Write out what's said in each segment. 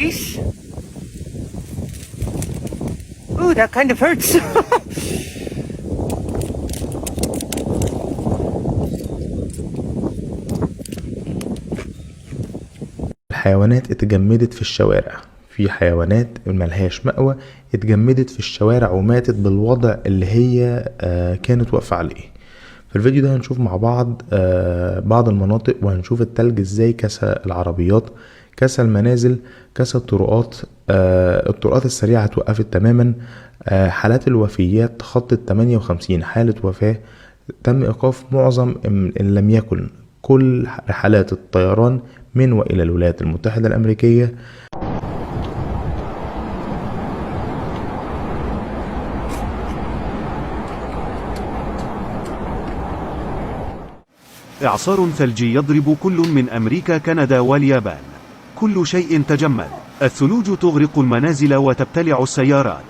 piece. Ooh, that kind of hurts. الحيوانات اتجمدت في الشوارع. في حيوانات ملهاش مأوى اتجمدت في الشوارع وماتت بالوضع اللي هي كانت واقفة عليه. في الفيديو ده هنشوف مع بعض بعض المناطق، وهنشوف التلج ازاي كسى العربيات، كسى المنازل، كسى الطرقات. الطرقات السريعة اتوقفت تماما. حالات الوفيات تخطت 58 حالة وفاة. تم ايقاف معظم ان لم يكن كل رحلات الطيران من والى الولايات المتحدة الامريكية. إعصار ثلجي يضرب كل من أمريكا، كندا واليابان. كل شيء تجمد. الثلوج تغرق المنازل وتبتلع السيارات.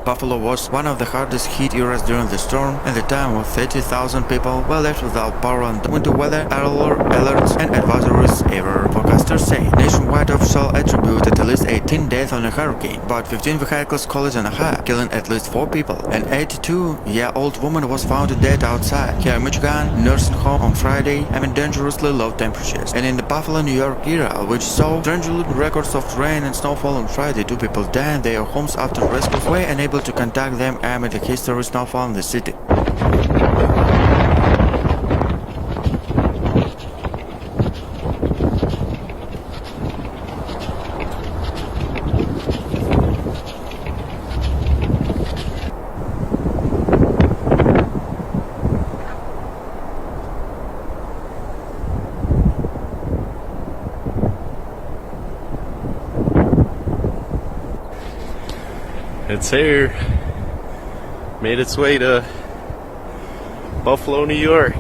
Buffalo was one of the hardest hit areas during the storm, and the time of 30,000 people were left without power and winter weather alerts and advisories ever. Forecasters say nationwide officials attribute at least 18 deaths on a hurricane, but 15 vehicles collided on a high, killing at least 4 people. An 82-year-old woman was found dead outside her Michigan nursing home on Friday amid dangerously low temperatures. And in the Buffalo, New York area, which saw strangely records of rain and snowfall on Friday, 2 people died in their homes after rescuers were unable to contact them amid the historic snowfall in the city. It's here. Made its way to Buffalo, New York.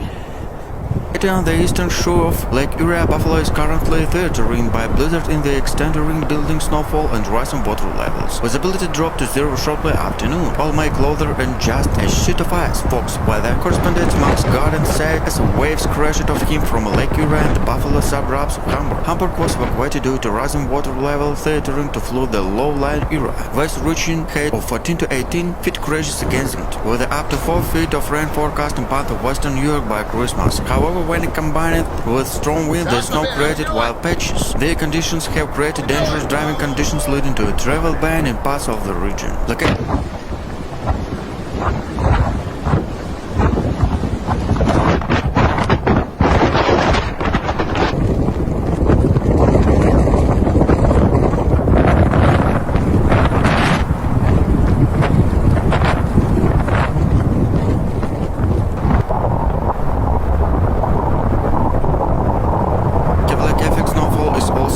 On the eastern shore of Lake Erie, Buffalo is currently threatened by blizzard in the extending building snowfall and rising water levels. Visibility dropped to zero shortly after noon. All my clothes and just a sheet of ice. Fox weather correspondent Max Garden said as waves crashed off him from Lake Erie and the Buffalo suburbs of Hamburg. Hamburg was evacuated due to rising water levels, threatening to flood the low-lying Erie. West reaching height of 14 to 18 feet crashes against it, with up to 4 feet of rain forecast in part of western New York by Christmas. However, when it combined with strong wind, the snow created wild patches. The conditions have created dangerous driving conditions, leading to a travel ban in parts of the region.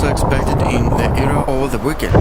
Expected in the area over the weekend.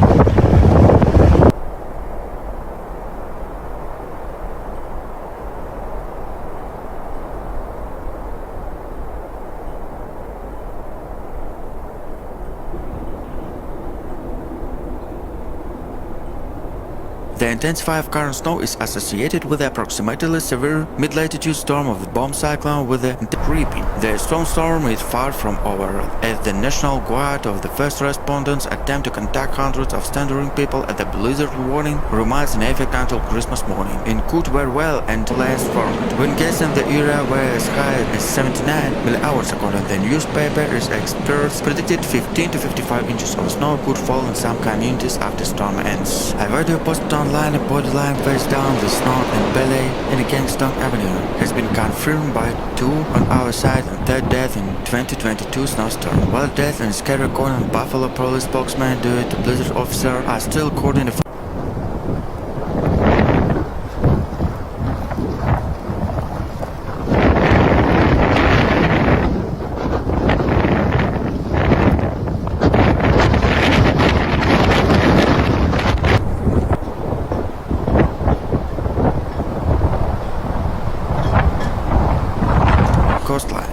The intensified current snow is associated with the approximately severe mid-latitude storm of the bomb cyclone with the creeping. The storm is far from over, as the National Guard of the first responders attempt to contact hundreds of stranded people at the blizzard warning remains in effect until Christmas morning. In could very well and last formed. Wind gusts in the area were as high as 79 mile-hours according to the newspaper, as experts predicted 15 to 55 inches of snow could fall in some communities after storm ends. A video posted online, a body lying face down the snow and belly in Kingston Avenue has been confirmed by 2 on our side and 3rd death in 2022 snowstorm. While death and scary corner Buffalo police spokesman due to blizzard officer are still according to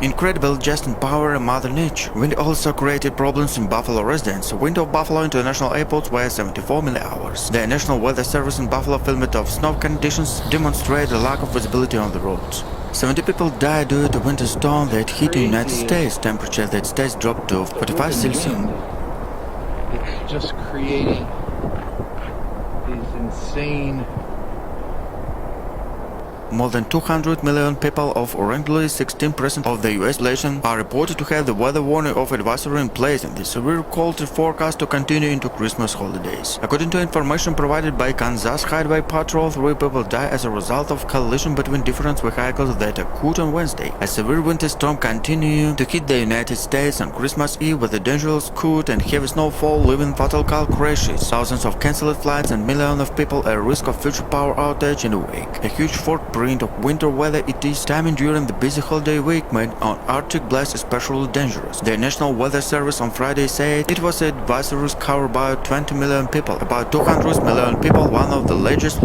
Incredible just in power and Mother Nature. Wind also created problems in Buffalo residents. Wind of Buffalo International Airport were 74 millihours. The National Weather Service in Buffalo filmed of snow conditions demonstrate a lack of visibility on the roads. 70 people died due to winter storm that hit the United States. Temperature that states dropped to 45 Celsius. It's just creating these insane. More than 200 million people of originally 16% of the US population are reported to have the weather warning of advisory in place, and the severe cold is forecast to continue into Christmas holidays. According to information provided by Kansas Highway Patrol, 3 people died as a result of collision between different vehicles that occurred on Wednesday. A severe winter storm continued to hit the United States on Christmas Eve with a dangerous cold and heavy snowfall, leaving fatal car crashes, thousands of cancelled flights, and millions of people at risk of future power outage in the wake. A huge footprint of winter weather it is timing during the busy holiday week made on Arctic blast especially dangerous. The National Weather Service on Friday said it was advisories covered about 20 million people, about 200 million people, one of the largest.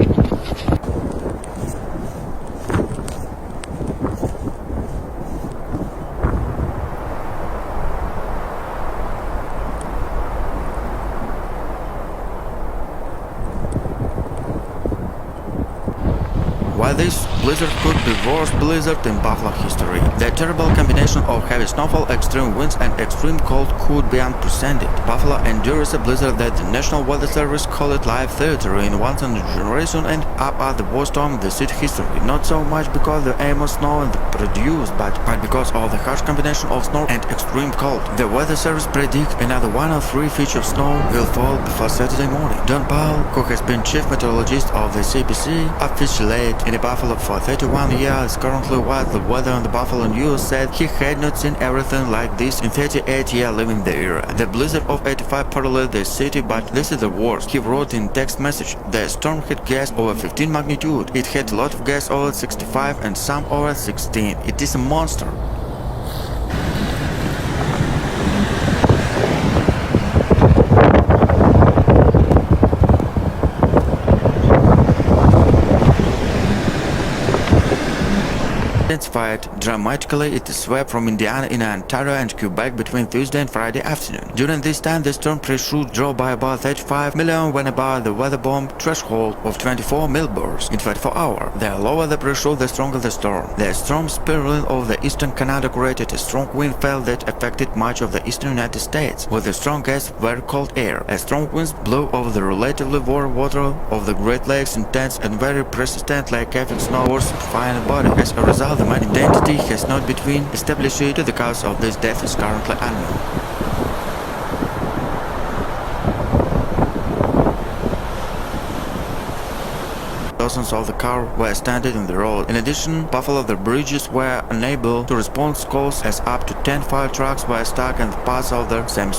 While this blizzard could be the worst blizzard in Buffalo history, the terrible combination of heavy snowfall, extreme winds, and extreme cold could be unprecedented. Buffalo endures a blizzard that the National Weather Service called it live theater in once in a generation and up at the worst storm in the city history. Not so much because the aim of snow and produced, but because of the harsh combination of snow and extreme cold. The Weather Service predicts another 1 or 3 feet of snow will fall before Saturday morning. Don Powell, who has been chief meteorologist of the CBC, officially in Buffalo for 31 years, currently was the weather on the Buffalo News, said he had not seen everything like this in 38 years living the era. The blizzard of 85 paralleled the city, but this is the worst. He wrote in text message, the storm had gas over 15 magnitude. It had a lot of gas over 65 and some over 16. It is a monster. Intensified dramatically, it swept from Indiana in Ontario and Quebec between Tuesday and Friday afternoon. During this time, the storm pressure dropped by about 35 million when above the weather bomb threshold of 24 millibars in 24 hours. The lower the pressure, the stronger the storm. The storm spiraling over the eastern Canada created a strong wind field that affected much of the eastern United States, with a strong gas, very cold air. A strong winds blew over the relatively warm water of the Great Lakes, intense and very persistent like having snow or fine body. As a result, the main identity has not been established. The cause of this death is currently unknown. Dozens of the cars were stranded on the road. In addition, Buffalo the bridges were unable to respond to calls as up to 10 fire trucks were stuck in the paths of the same